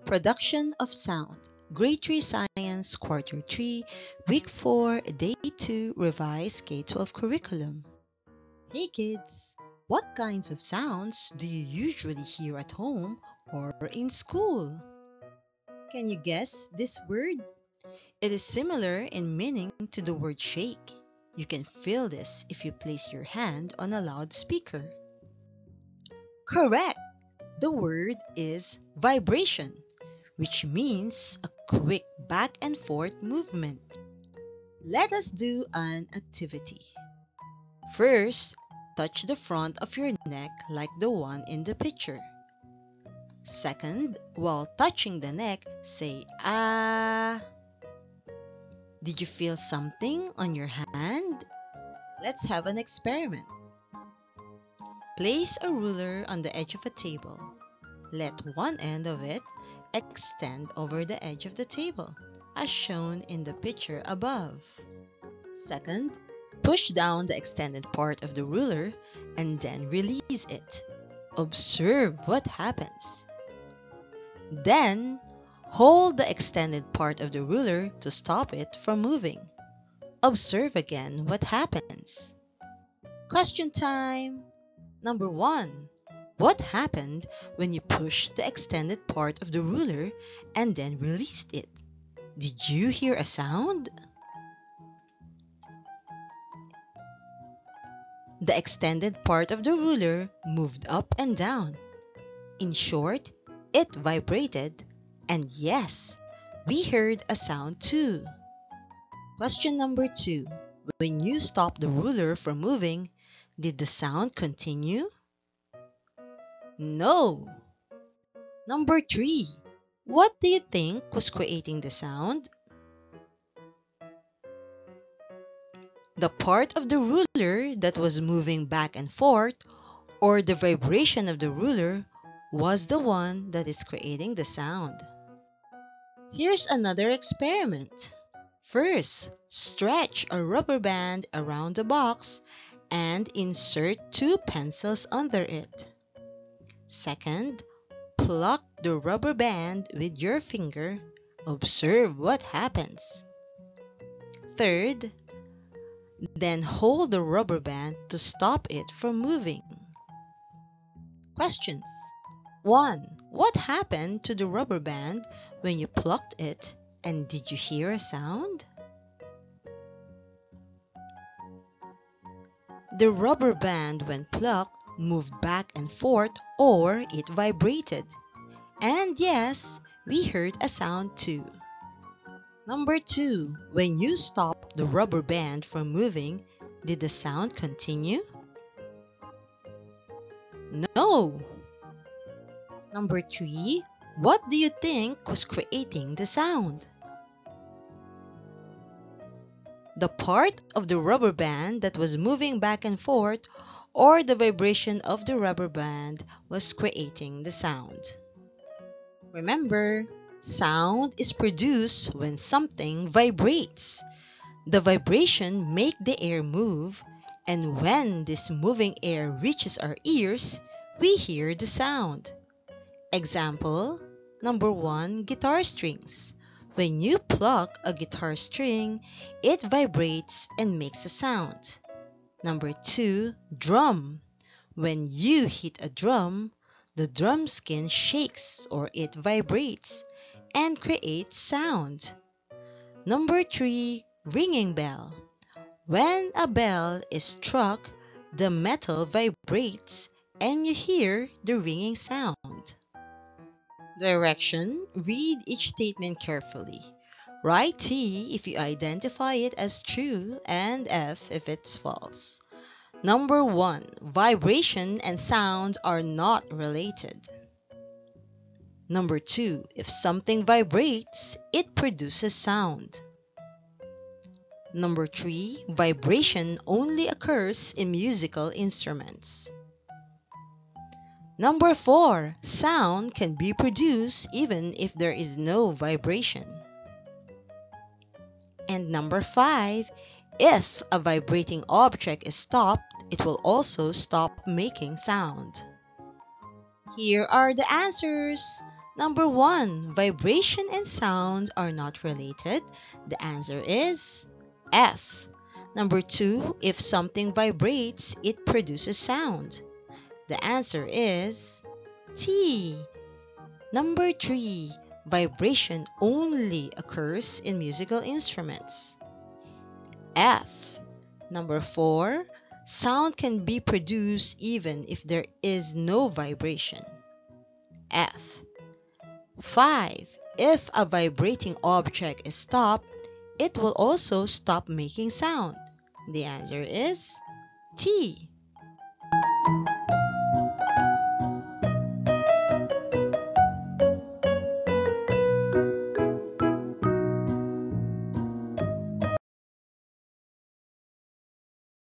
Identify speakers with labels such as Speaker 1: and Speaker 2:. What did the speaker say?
Speaker 1: Production of Sound, Grade 3 Science, Quarter 3, Week 4, Day 2, Revised K-12 Curriculum. Hey kids! What kinds of sounds do you usually hear at home or in school? Can you guess this word? It is similar in meaning to the word shake. You can feel this if you place your hand on a loudspeaker. Correct! The word is vibration, which means a quick back and forth movement. Let us do an activity. First, touch the front of your neck like the one in the picture. Second, while touching the neck, say ah. Did you feel something on your hand? Let's have an experiment. Place a ruler on the edge of a table. Let one end of it extend over the edge of the table, as shown in the picture above. Second, push down the extended part of the ruler and then release it. Observe what happens. Then, hold the extended part of the ruler to stop it from moving. Observe again what happens. Question time! Number 1. What happened when you pushed the extended part of the ruler and then released it? Did you hear a sound? The extended part of the ruler moved up and down. In short, it vibrated, and yes, we heard a sound too. Question number 2. When you stopped the ruler from moving, did the sound continue? No. Number 3. What do you think was creating the sound? The part of the ruler that was moving back and forth, or the vibration of the ruler, was the one that is creating the sound. Here's another experiment. First, stretch a rubber band around the box and insert 2 pencils under it. Second, pluck the rubber band with your finger. Observe what happens. Third, then hold the rubber band to stop it from moving. Questions. 1. What happened to the rubber band when you plucked it, and did you hear a sound? The rubber band, when plucked, moved back and forth, or it vibrated. And yes, we heard a sound too. Number 2. When you stopped the rubber band from moving, did the sound continue? No. Number 3. What do you think was creating the sound? The part of the rubber band that was moving back and forth, or the vibration of the rubber band was creating the sound. Remember, sound is produced when something vibrates. The vibration makes the air move, and when this moving air reaches our ears, we hear the sound. Example, number 1, guitar strings. When you pluck a guitar string, it vibrates and makes a sound. Number 2, drum. When you hit a drum, the drum skin shakes or it vibrates and creates sound. Number 3, ringing bell. When a bell is struck, the metal vibrates and you hear the ringing sound. Direction: read each statement carefully. Write T if you identify it as true and F if it's false. Number 1. Vibration and sound are not related. Number 2. If something vibrates, it produces sound. Number 3. Vibration only occurs in musical instruments. Number 4. Sound can be produced even if there is no vibration. And number 5. If a vibrating object is stopped, it will also stop making sound. Here are the answers. Number 1, vibration and sound are not related. The answer is F. Number 2, if something vibrates, it produces sound. The answer is T. Number 3, vibration only occurs in musical instruments. F. Number 4, sound can be produced even if there is no vibration. F. 5. If a vibrating object is stopped, it will also stop making sound. The answer is T.